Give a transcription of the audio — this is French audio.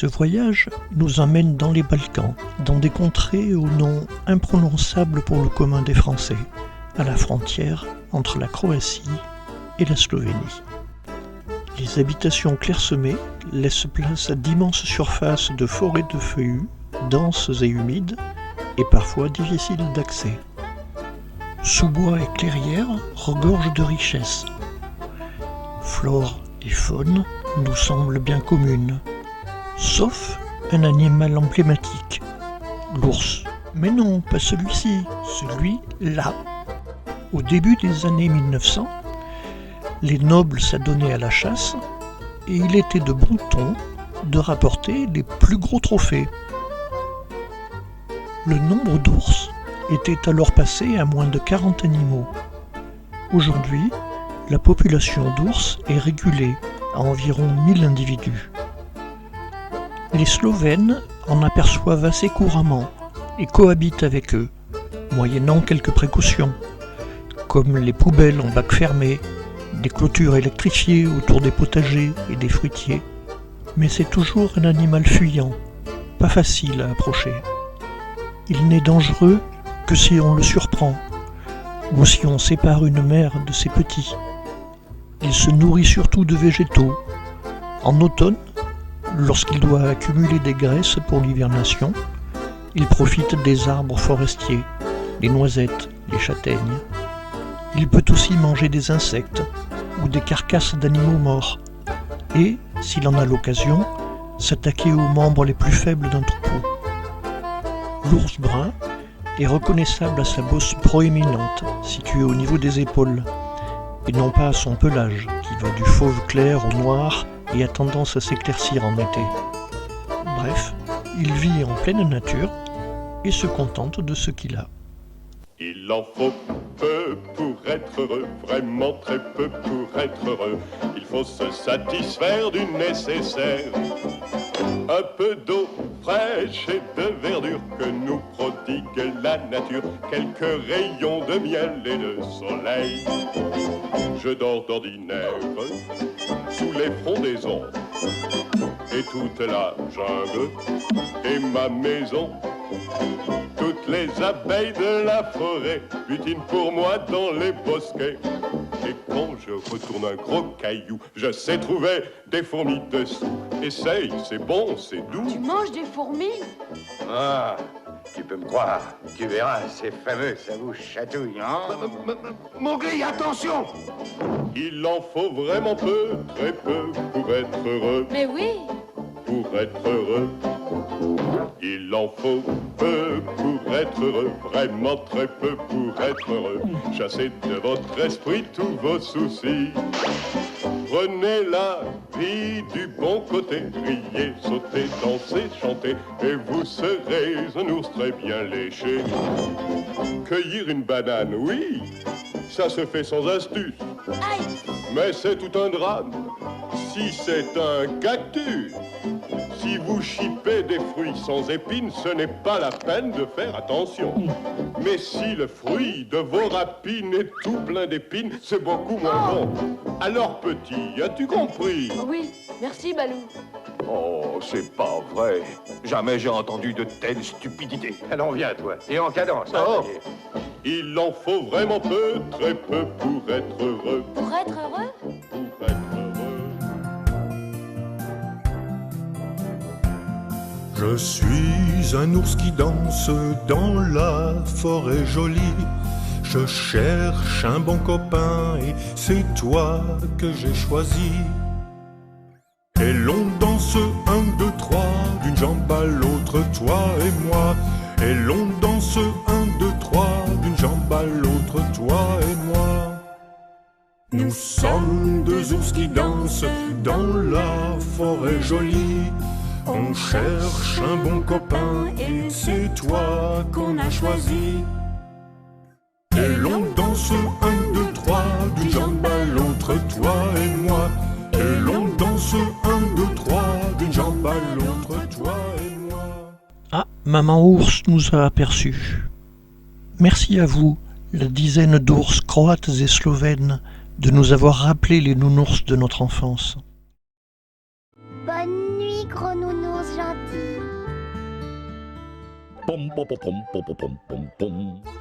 Ce voyage nous emmène dans les Balkans, dans des contrées au nom imprononçable pour le commun des Français, à la frontière entre la Croatie et la Slovénie. Les habitations clairsemées laissent place à d'immenses surfaces de forêts de feuillus, denses et humides, et parfois difficiles d'accès. Sous-bois et clairières regorgent de richesses. Flore et faune nous semblent bien communes, sauf un animal emblématique, l'ours. Mais non, pas celui-ci, celui-là. Au début des années 1900, les nobles s'adonnaient à la chasse et il était de bon ton de rapporter les plus gros trophées. Le nombre d'ours était alors passé à moins de 40 animaux. Aujourd'hui, la population d'ours est régulée à environ 1000 individus. Les Slovènes en aperçoivent assez couramment et cohabitent avec eux, moyennant quelques précautions, comme les poubelles en bac fermé, des clôtures électrifiées autour des potagers et des fruitiers. Mais c'est toujours un animal fuyant, pas facile à approcher. Il n'est dangereux que si on le surprend, ou si on sépare une mère de ses petits. Il se nourrit surtout de végétaux. En automne, lorsqu'il doit accumuler des graisses pour l'hivernation, il profite des arbres forestiers, les noisettes, les châtaignes. Il peut aussi manger des insectes ou des carcasses d'animaux morts et, s'il en a l'occasion, s'attaquer aux membres les plus faibles d'un troupeau. L'ours brun est reconnaissable à sa bosse proéminente, située au niveau des épaules, et non pas à son pelage, qui va du fauve clair au noir et a tendance à s'éclaircir en été. Bref, il vit en pleine nature et se contente de ce qu'il a. Il en faut peu pour être heureux, vraiment très peu pour être heureux. Il faut se satisfaire du nécessaire. Un peu d'eau fraîche et de verdure que nous prodigue la nature. Quelques rayons de miel et de soleil. Je dors d'ordinaire sous les frondaisons. Et toute la jungle est ma maison. Toutes les abeilles de la forêt butinent pour moi dans les bosquets. Et quand je retourne un gros caillou, je sais trouver des fourmis dessous. Essaye, c'est bon, c'est doux. Tu manges des fourmis? Ah, tu peux me croire, tu verras, c'est fameux, ça vous chatouille, hein? Mowgli, attention! Il en faut vraiment peu, très peu, pour être heureux. Mais oui! Pour être heureux. Il en faut peu pour être heureux, vraiment très peu pour être heureux. Chassez de votre esprit tous vos soucis. Prenez la vie du bon côté, riez, sautez, dansez, chantez, et vous serez un ours très bien léché. Cueillir une banane, oui, ça se fait sans astuce. Mais c'est tout un drame si c'est un cactus. Si vous chipez des fruits sans épines, ce n'est pas la peine de faire attention. Mais si le fruit de vos rapines est tout plein d'épines, c'est beaucoup moins bon. Alors petit, as-tu compris? Oui, merci Balou. Oh, c'est pas vrai. Jamais j'ai entendu de telles stupidités. Allons, viens, toi, et en cadence. Hein, Oh. Il en faut vraiment peu, très peu pour être heureux. Pour être heureux? Pour être heureux. Je suis un ours qui danse dans la forêt jolie. Je cherche un bon copain et c'est toi que j'ai choisi. Et l'on danse 1, 2, 3, d'une jambe à l'autre, toi et moi. Et l'on danse 1, 2, 3, d'une jambe à l'autre, toi et moi. Nous sommes deux ours qui dansent dans la forêt jolie. On cherche un bon copain et c'est toi qu'on a choisi. Et l'on danse 1, 2, 3, d'une jambe à l'autre, toi et moi. Et l'on danse 1, 2, 3, d'une jambe à l'autre, toi et moi. Ah, Maman Ours nous a aperçus. Merci à vous, la dizaine d'ours croates et slovènes, de nous avoir rappelé les nounours de notre enfance. Bonne nuit, gros nounours. ours gentil. Pom pom pom pom pom pom pom pom.